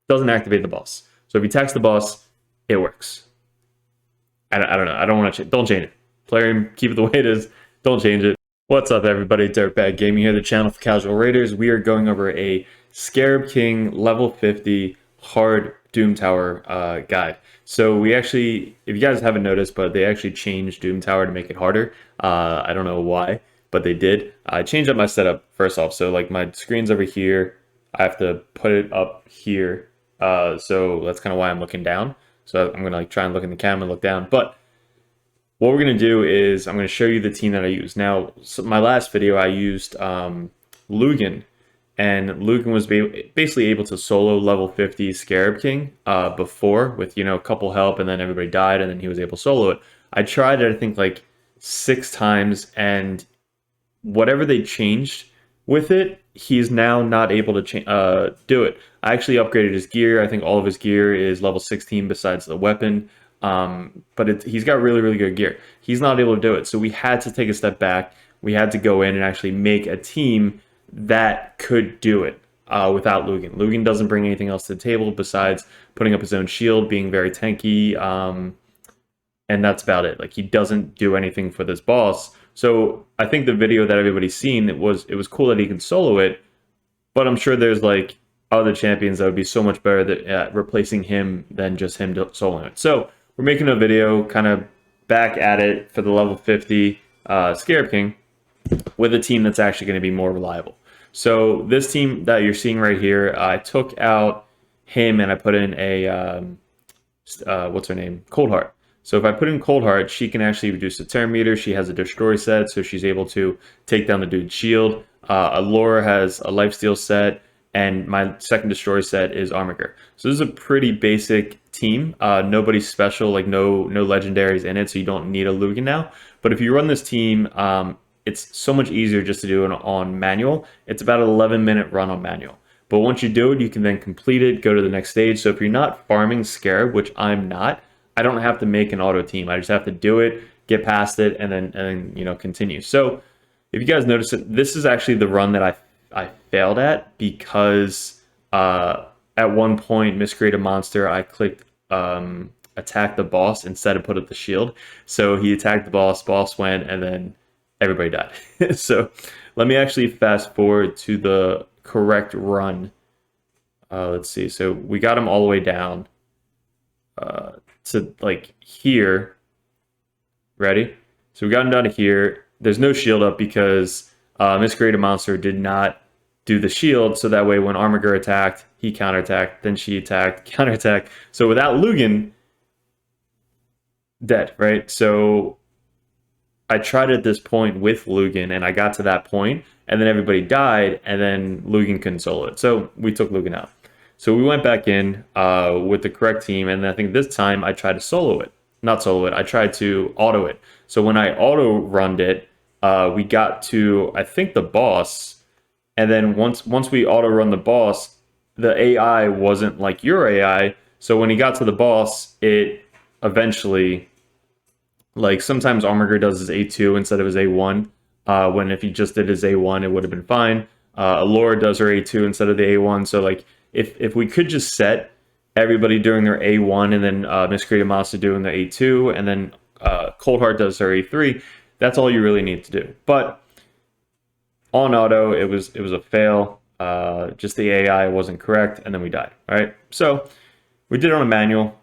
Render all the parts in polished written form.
doesn't activate the boss. So if he attacks the boss, it works. I don't know. I don't want to change. Don't change it. Player, keep it the way it is. Don't change it. What's up, everybody? Dirtbag Gaming here, the channel for casual raiders. We are going over a Scarab King level 50 hard Doom Tower guide. So we actually, if you guys haven't noticed, but they actually changed Doom Tower to make it harder. I don't know why, but they did. I changed up my setup first off. So like my screen's over here. I have to put it up here. So that's kind of why I'm looking down. So I'm gonna like try and look in the camera and look down. But what we're gonna do is I'm gonna show you the team that I use. Now, so my last video I used Lugan, and Lugan was basically able to solo level 50 Scarab King before with a couple help, and then everybody died, and then he was able to solo it. I tried it I think like 6 times, and whatever they changed with it, he's now not able to do it. I actually upgraded his gear. I think all of his gear is level 16 besides the weapon. But he's got really, really good gear. He's not able to do it. So we had to take a step back. We had to go in and actually make a team that could do it without Lugan. Lugan doesn't bring anything else to the table besides putting up his own shield, being very tanky, and that's about it. Like, he doesn't do anything for this boss. So I think the video that everybody's seen, it was cool that he can solo it, but I'm sure there's like other champions that would be so much better at replacing him than just him soloing it. So we're making a video kind of back at it for the level 50 Scarab King with a team that's actually going to be more reliable. So this team that you're seeing right here, I took out him and I put in a what's her name, Coldheart. So if I put in Coldheart, she can actually reduce the turn meter. She has a destroy set, so she's able to take down the dude's shield. Allura has a lifesteal set, and my second destroy set is Armiger. So this is a pretty basic team. Nobody special, like no legendaries in it, so you don't need a Lugan now. But if you run this team, it's so much easier just to do it on manual. It's about an 11-minute run on manual. But once you do it, you can then complete it, go to the next stage. So if you're not farming Scarab, which I'm not, I don't have to make an auto team. I just have to do it, get past it, and then continue. So if you guys notice it, this is actually the run that I failed at because at one point, miscreate a monster, I clicked attack the boss instead of put up the shield. So he attacked the boss went, and then everybody died. So let me actually fast forward to the correct run. Let's see. So we got him all the way down to like here. Ready? So we got him down to here. There's no shield up because miscreate a monster did not do the shield, so that way when Armiger attacked, he counterattacked, then she attacked, counterattacked. So without Lugan, dead, right? So I tried at this point with Lugan, and I got to that point, and then everybody died, and then Lugan couldn't solo it. So we took Lugan out. So we went back in with the correct team, and I think this time I tried to solo it. Not solo it, I tried to auto it. So when I auto-runned it, we got to, I think, the boss, and then once we auto-run the boss, the AI wasn't like your AI, so when he got to the boss, it eventually, like sometimes Armiger does his A2 instead of his A1, when if he just did his A1, it would have been fine. Allura does her A2 instead of the A1, so like, if we could just set everybody doing their A1 and then miscreate a monster doing the A2, and then Coldheart does her A3, that's all you really need to do. But on auto, it was a fail. Just the AI wasn't correct, and then we died. All right, so we did it on a manual.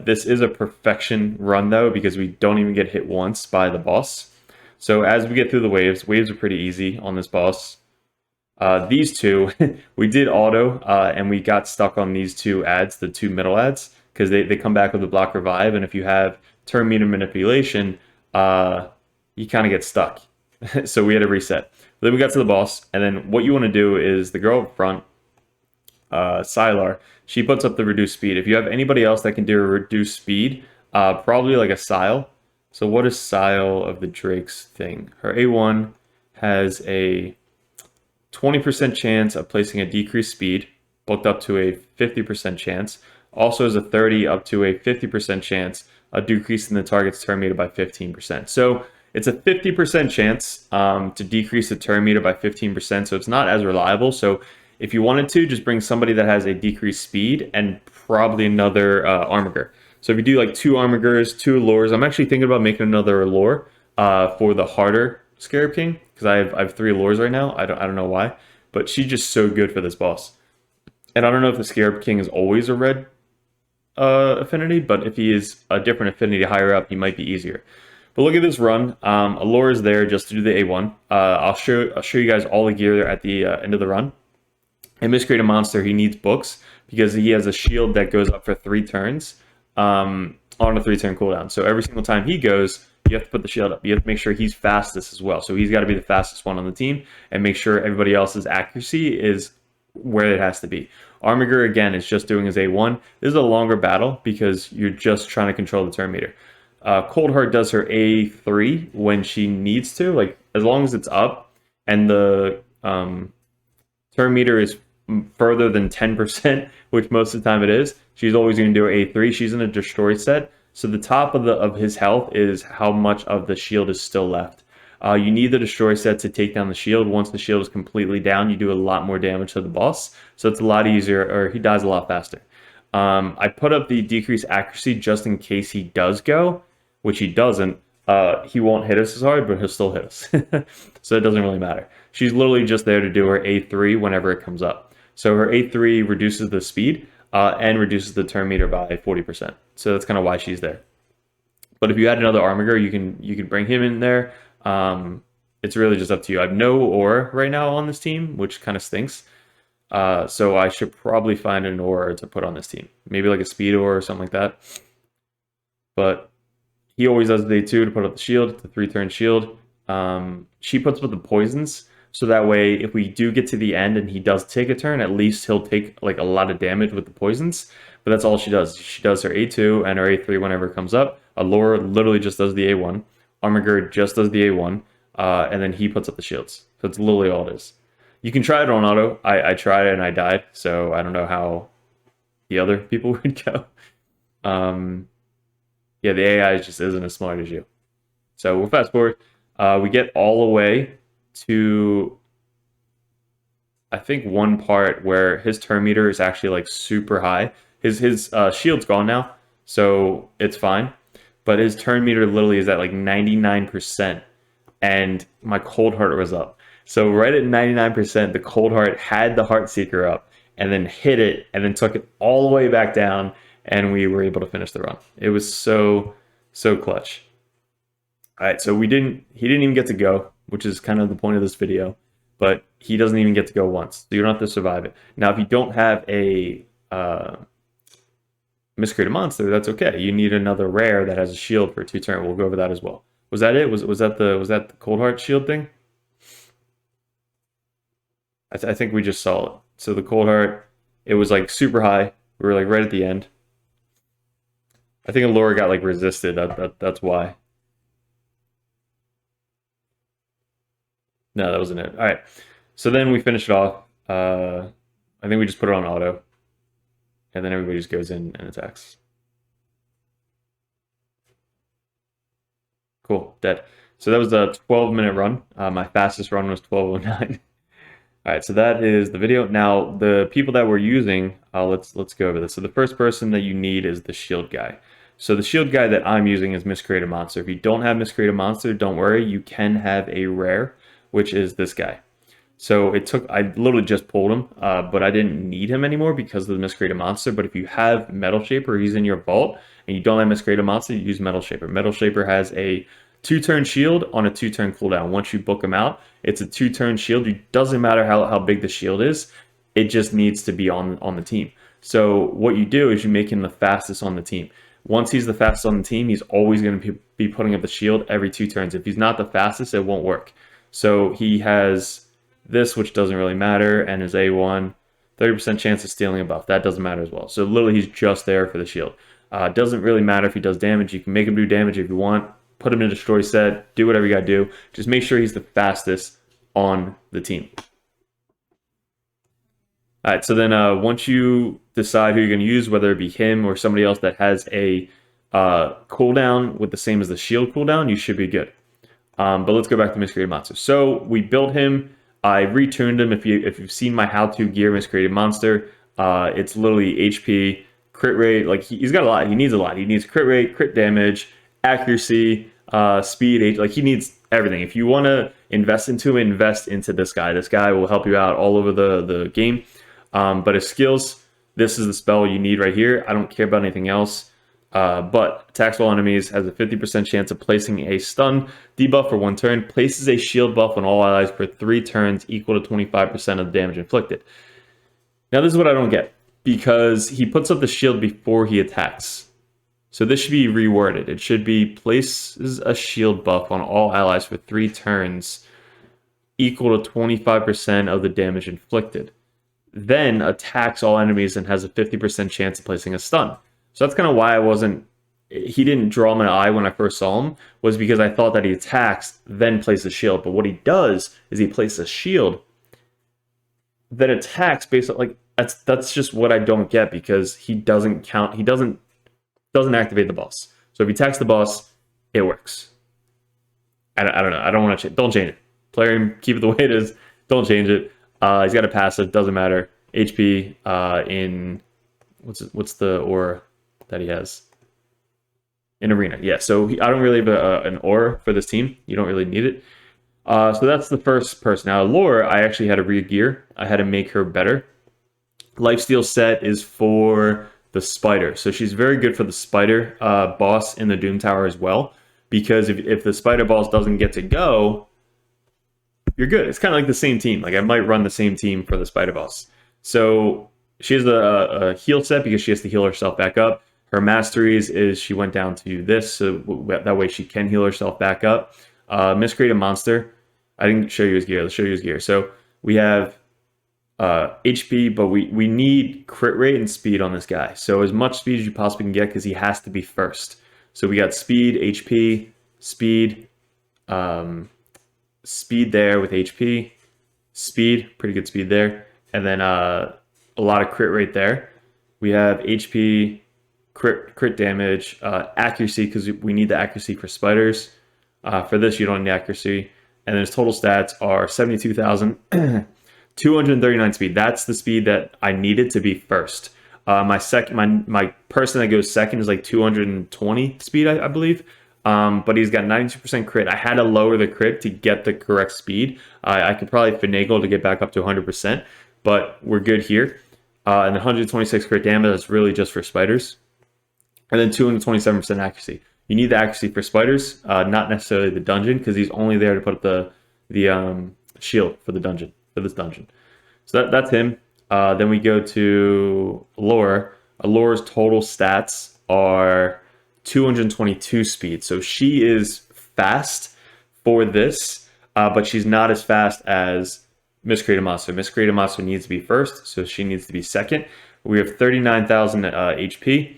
This is a perfection run though, because we don't even get hit once by the boss. So as we get through the waves are pretty easy on this boss. These two, we did auto, and we got stuck on these two ads, the two middle ads, because they come back with a block revive, and if you have turn meter manipulation, you kind of get stuck. So we had to reset. Then we got to the boss, and then what you want to do is the girl up front, Sylar, she puts up the reduced speed. If you have anybody else that can do a reduced speed, probably like a Sile. So what is Sile of the Drake's thing? Her A1 has a 20% chance of placing a decreased speed, booked up to a 50% chance. Also has a 30 up to a 50% chance of decreasing the target's turn meter by 15%. So it's a 50% chance to decrease the turn meter by 15%, so it's not as reliable. So If you wanted to, just bring somebody that has a decreased speed and probably another Armiger. So if you do like 2 Armigers, 2 Allures, I'm actually thinking about making another Allure for the harder Scarab King, because I have 3 Allures right now. I don't know why, but she's just so good for this boss. And I don't know if the Scarab King is always a red affinity, but if he is a different affinity higher up, he might be easier. But look at this run. Allure is there just to do the A1. I'll show you guys all the gear at the end of the run. And Miscreate a Monster, he needs books because he has a shield that goes up for 3 turns on a 3-turn cooldown. So every single time he goes, you have to put the shield up. You have to make sure he's fastest as well. So he's got to be the fastest one on the team and make sure everybody else's accuracy is where it has to be. Armiger, again, is just doing his A1. This is a longer battle because you're just trying to control the turn meter. Coldheart does her A3 when she needs to, like as long as it's up and the turn meter is further than 10%, which most of the time it is. She's always going to do her A3. She's in a destroy set, so the top of his health is how much of the shield is still left. You need the destroy set to take down the shield. Once the shield is completely down, you do a lot more damage to the boss, so it's a lot easier, or he dies a lot faster. I put up the decreased accuracy just in case he does go, which he doesn't. He won't hit us as hard, but he'll still hit us. So it doesn't really matter. She's literally just there to do her A3 whenever it comes up. So her A3 reduces the speed and reduces the turn meter by 40%. So that's kind of why she's there. But if you add another Armiger, you can bring him in there. It's really just up to you. I have no ore right now on this team, which kind of stinks. So I should probably find an ore to put on this team. Maybe like a speed ore or something like that. But he always does day 2 to put up the shield, the 3-turn shield. She puts up the poisons, so that way if we do get to the end and he does take a turn, at least he'll take like a lot of damage with the poisons. But that's all she does. She does her A2 and her A3 whenever it comes up. Allure literally just does the A1. Armiger just does the A1. And then he puts up the shields. So it's literally all it is. You can try it on auto. I tried it and I died, so I don't know how the other people would go. Yeah, the AI just isn't as smart as you. So we'll fast forward. We get all the way to, I think, one part where his turn meter is actually like super high. His shield's gone now, so it's fine. But his turn meter literally is at like 99%, and my Cold Heart was up. So right at 99%, the Cold Heart had the Heart Seeker up, and then hit it, and then took it all the way back down, and we were able to finish the run. It was so clutch. All right, so he didn't even get to go, which is kind of the point of this video, but he doesn't even get to go once, so you don't have to survive it. Now, if you don't have a Miscreate a Monster, that's okay. You need another rare that has a shield for 2 turns. We'll go over that as well. Was that it? Was that the Cold Heart shield thing? I think we just saw it. So the Cold Heart, it was like super high. We were like right at the end. I think Allura got like resisted. That's why. No, that wasn't it. All right. So then we finish it off. I think we just put it on auto. And then everybody just goes in and attacks. Cool. Dead. So that was a 12-minute run. My fastest run was 12:09. All right, so that is the video. Now, the people that we're using, let's go over this. So the first person that you need is the shield guy. So the shield guy that I'm using is Miscreate a Monster. If you don't have Miscreate a Monster, don't worry. You can have a rare, which is this guy. So I literally just pulled him, but I didn't need him anymore because of the Miscreate a Monster. But if you have Metal Shaper, he's in your vault, and you don't have Miscreate a Monster, you use Metal Shaper. Metal Shaper has a 2-turn shield on a 2-turn cooldown. Once you book him out, it's a 2-turn shield. It doesn't matter how big the shield is. It just needs to be on the team. So what you do is you make him the fastest on the team. Once he's the fastest on the team, he's always going to be putting up the shield every 2 turns. If he's not the fastest, it won't work. So he has this, which doesn't really matter, and his A1, 30% chance of stealing a buff. That doesn't matter as well. So literally he's just there for the shield. Doesn't really matter if he does damage. You can make him do damage if you want. Put him in a destroy set. Do whatever you got to do. Just make sure he's the fastest on the team. All right, so then once you decide who you're going to use, whether it be him or somebody else that has a cooldown with the same as the shield cooldown, you should be good. But let's go back to Miscreate Monster. So we built him I retuned him. If you've seen my how-to gear miscreated monster, it's literally HP, crit rate. Like he's got a lot. He needs a lot. He needs crit rate, crit damage, accuracy, speed. Like he needs everything. If you want to invest into this guy. This guy will help you out all over the game. But his skills, this is the spell you need right here. I don't care about anything else. But attacks all enemies, has a 50% chance of placing a stun debuff for 1 turn, places a shield buff on all allies for 3 turns equal to 25% of the damage inflicted. Now this is what I don't get, because he puts up the shield before he attacks. So this should be reworded. It should be places a shield buff on all allies for 3 turns equal to 25% of the damage inflicted. Then attacks all enemies and has a 50% chance of placing a stun. So that's kind of why he didn't draw my eye when I first saw him, was because I thought that he attacks, then places a shield. But what he does is he places a shield, then attacks based on, like, that's just what I don't get, because he doesn't activate the boss. So if he attacks the boss, it works. I don't know. I don't want to change. Don't change it. Player him, keep it the way it is. Don't change it. He's got a passive, doesn't matter. HP in what's the aura that he has? In arena, yeah. So I don't really have an aura for this team. You don't really need it. So that's the first person. Now Laura, I actually had to re-gear. I had to make her better. Lifesteal set is for the spider. So she's very good for the spider boss in the Doom Tower as well. Because if the spider boss doesn't get to go, you're good. It's kind of like the same team. Like I might run the same team for the spider boss. So she has a heal set because she has to heal herself back up. Her masteries is she went down to this, so that way she can heal herself back up. Miscreated monster. I didn't show you his gear. Let's show you his gear. So we have HP, but we need crit rate and speed on this guy. So as much speed as you possibly can get, because he has to be first. So we got speed, HP, speed, speed there with HP, speed, pretty good speed there, and then a lot of crit rate there. We have HP, crit damage, accuracy, because we need the accuracy for spiders. For this, you don't need accuracy. And then his total stats are 72,000, 239 speed. That's the speed that I needed to be first. My person that goes second is like 220 speed, I believe. But he's got 92% crit. I had to lower the crit to get the correct speed. I could probably finagle to get back up to 100%, but we're good here. And 126 crit damage, that's really just for spiders. And then 227% accuracy. You need the accuracy for spiders, not necessarily the dungeon, because he's only there to put up the shield for the dungeon, for this dungeon. So that's him. Then we go to Allure. Allure's total stats are 222 speed. So she is fast for this, but she's not as fast as Miscreated Monster. Miscreated Monster needs to be first, so she needs to be second. We have 39,000 HP,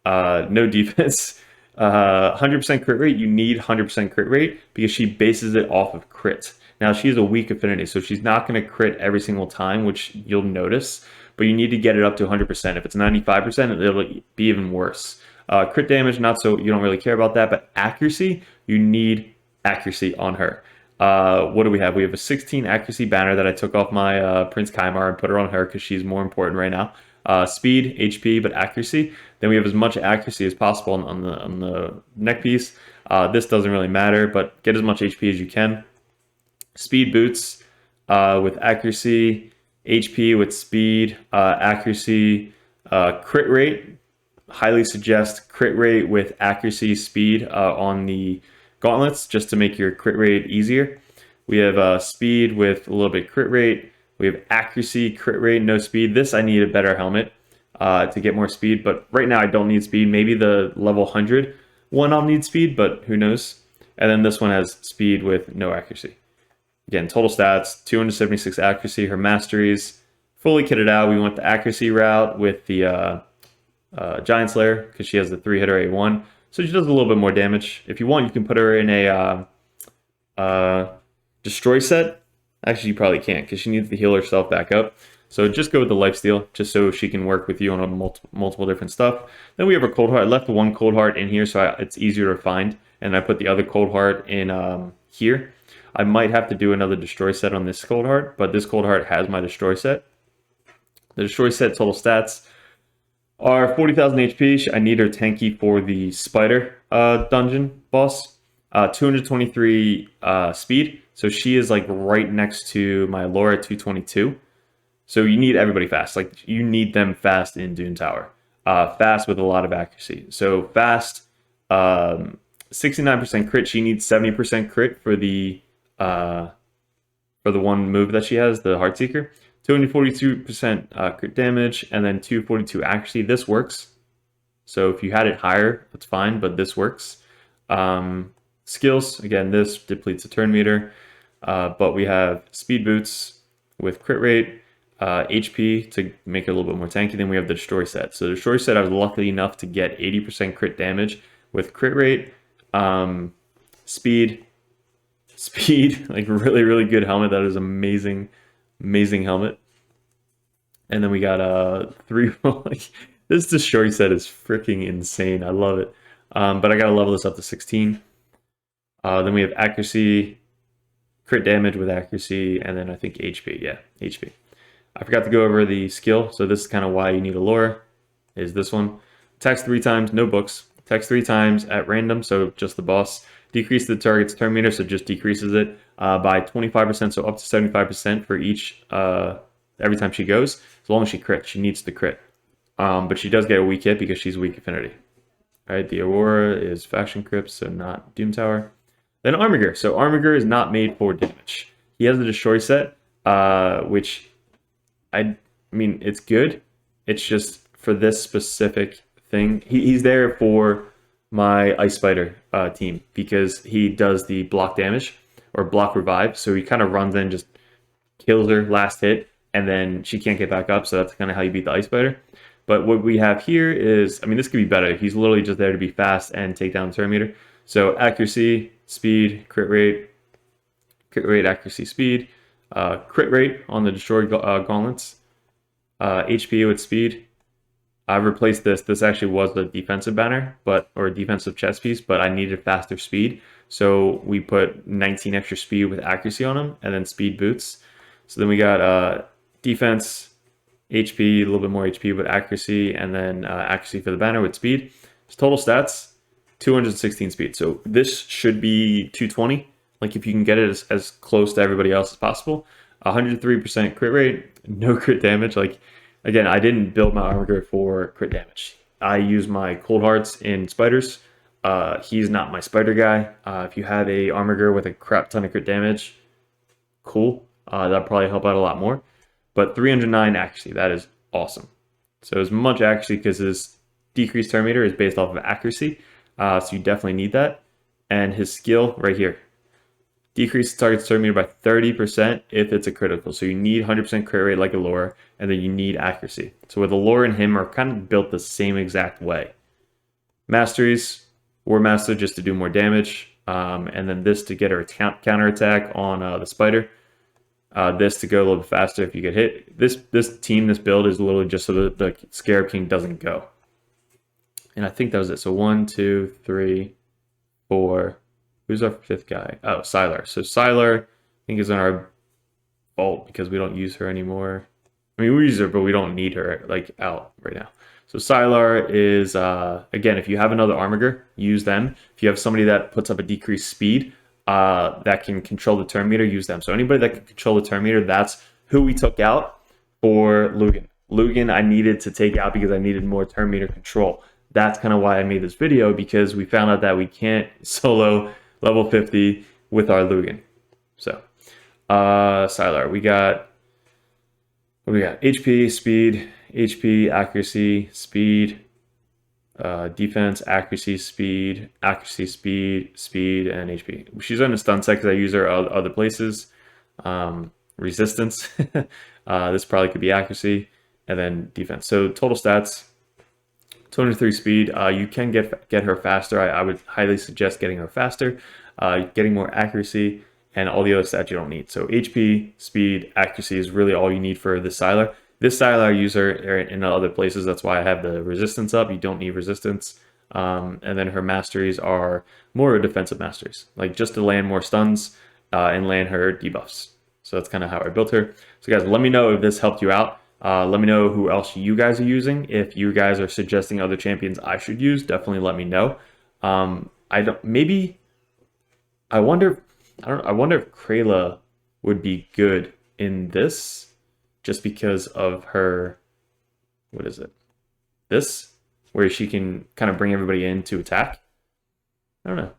no defense, 100% crit rate. You need 100% crit rate because she bases it off of crit. Now she has a weak affinity, so she's not going to crit every single time, which you'll notice, but you need to get it up to 100%. If it's 95%, it'll be even worse. Crit damage, not so, you don't really care about that, but accuracy, you need accuracy on her. What do we have? We have a 16 accuracy banner that I took off my Prince Kaimar and put her on her because she's more important right now. Speed, HP, but accuracy. Then we have as much accuracy as possible on the neck piece. This doesn't really matter, but get as much HP as you can. Speed boots with accuracy, HP with speed, accuracy, crit rate. Highly suggest crit rate with accuracy, speed on the gauntlets, just to make your crit rate easier. We have speed with a little bit crit rate. We have accuracy, crit rate, no speed. This I need a better helmet to get more speed, but right now I don't need speed. Maybe the level 100 one I'll need speed, but who knows. And then this one has speed with no accuracy. Again, total stats, 276 accuracy. Her masteries, fully kitted out. We went the accuracy route with the Giant Slayer because she has the 3-hitter A1. So she does a little bit more damage. If you want, you can put her in a Destroy set. Actually, you probably can't because she needs to heal herself back up. So just go with the Lifesteal, just so she can work with you on multiple different stuff. Then we have a Cold Heart. I left the one Cold Heart in here so it's easier to find. And I put the other Cold Heart in here. I might have to do another destroy set on this Cold Heart, but this Cold Heart has my destroy set. The destroy set total stats are 40,000 HP. I need her tanky for the spider dungeon boss. 223 speed. So she is like right next to my Laura at 222. So you need everybody fast. Like you need them fast in Dune Tower. Fast with a lot of accuracy. So fast, 69% crit. She needs 70% crit for the one move that she has, the Heartseeker. 242% crit damage, and then 242 accuracy. This works. So if you had it higher, that's fine, but this works. Skills, again, this depletes the turn meter, but we have speed boots with crit rate, HP to make it a little bit more tanky. Then we have the destroy set. So the destroy set, I was lucky enough to get 80% crit damage with crit rate, speed, like really, really good helmet. That is amazing helmet. And then we got three. Like, this destroy set is freaking insane. I love it. But I gotta level this up to 16. Then we have accuracy, crit damage with accuracy, and then I think HP. Yeah, HP. I forgot to go over the skill, so this is kind of why you need a lore, is this one. Attacks 3 times, no books. Attacks 3 times at random, so just the boss. Decrease the target's turn meter, so just decreases it by 25%, so up to 75% for each, every time she goes. As long as she crits, she needs to crit. But she does get a weak hit because she's weak affinity. All right, the Aurora is faction crypt, so not Doom Tower. Then Armiger. So Armiger is not made for damage. He has the destroy set, which I mean, it's good. It's just for this specific thing. He's there for my Ice Spider team because he does the block damage or block revive. So he kind of runs in, just kills her last hit, and then she can't get back up. So that's kind of how you beat the Ice Spider. But what we have here is, I mean, this could be better. He's literally just there to be fast and take down the turn meter. So accuracy, speed, crit rate, accuracy, speed, crit rate on the destroyed gauntlets, HP with speed. I've replaced this. This actually was the defensive banner, or a defensive chest piece, but I needed faster speed. So we put 19 extra speed with accuracy on him, and then speed boots. So then we got defense, HP, a little bit more HP with accuracy, and then accuracy for the banner with speed. So total stats, 216 speed. So this should be 220. Like if you can get it as close to everybody else as possible. 103% crit rate, no crit damage. Like again, I didn't build my Armiger for crit damage. I use my Cold Hearts in spiders. He's not my spider guy. If you have a Armiger with a crap ton of crit damage, cool. That'll probably help out a lot more. But 309 accuracy, that is awesome. So as much accuracy because his decreased turn meter is based off of accuracy. So you definitely need that. And his skill right here. Decrease target's turn meter by 30% if it's a critical. So you need 100% crit rate like a lore, and then you need accuracy. So with the lore and him are kind of built the same exact way. Masteries, War Master just to do more damage. And then this to get her counter attack on the spider. This to go a little bit faster if you get hit. This build is literally just so that the Scarab King doesn't go. And I think that was it. So 1, 2, 3, 4. Who's our 5th guy? Oh, Sylar. So Sylar, I think, is in our vault because we don't use her anymore. I mean, we use her, but we don't need her like out right now. So Sylar is, again, if you have another Armiger, use them. If you have somebody that puts up a decreased speed that can control the turn meter, use them. So anybody that can control the turn meter, that's who we took out for Lugan. Lugan I needed to take out because I needed more turn meter control. That's kind of why I made this video, because we found out that we can't solo level 50 with our Lugan. So, Sylar, we got, what do we got? HP, speed, HP, accuracy, speed, defense, accuracy, speed, speed, and HP. She's on a stun set because I use her other places. Resistance, this probably could be accuracy, and then defense. So total stats, 203 speed. You can get her faster. I would highly suggest getting her faster, getting more accuracy, and all the other stats you don't need. So HP, speed, accuracy is really all you need for this Sylar. This Sylar I use her in other places. That's why I have the resistance up. You don't need resistance. And then her masteries are more defensive masteries, like just to land more stuns and land her debuffs. So that's kind of how I built her. So guys, let me know if this helped you out. Let me know who else you guys are using. If you guys are suggesting other champions I should use, definitely let me know. I wonder if Krayla would be good in this, just because of her, what is it? This, where she can kind of bring everybody in to attack. I don't know.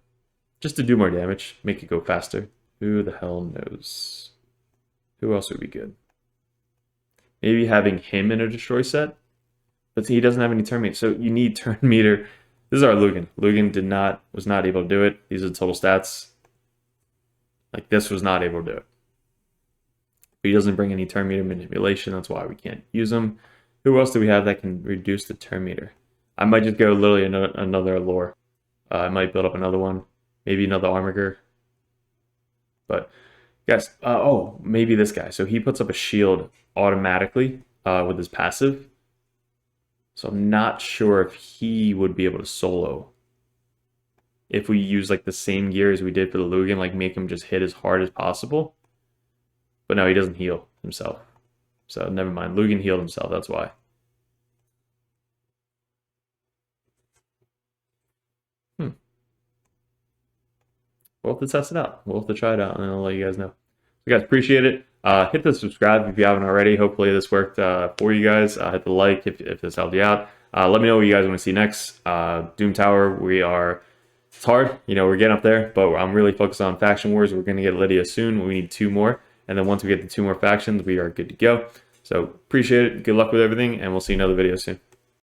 Just to do more damage, make it go faster. Who the hell knows? Who else would be good? Maybe having him in a destroy set, but he doesn't have any turn meter, so you need turn meter. This is our Lugan. Lugan was not able to do it. These are the total stats. Like, this was not able to do it. But he doesn't bring any turn meter manipulation. That's why we can't use him. Who else do we have that can reduce the turn meter? I might just go literally another lore. I might build up another one. Maybe another Armiger. But, guys, oh, maybe this guy. So he puts up a shield automatically with his passive. So I'm not sure if he would be able to solo. If we use like the same gear as we did for the Lugan, like make him just hit as hard as possible. But no, he doesn't heal himself. So never mind. Lugan healed himself, that's why. We'll have to test it out. We'll have to try it out, and I'll let you guys know. So guys, appreciate it. Hit the subscribe if you haven't already. Hopefully this worked for you guys. Hit the like if this helped you out. Let me know what you guys want to see next. Doom Tower, it's hard. You know, we're getting up there, but I'm really focused on Faction Wars. We're going to get Lydia soon. We need 2 more. And then once we get the 2 more factions, we are good to go. So appreciate it. Good luck with everything, and we'll see you in another video soon.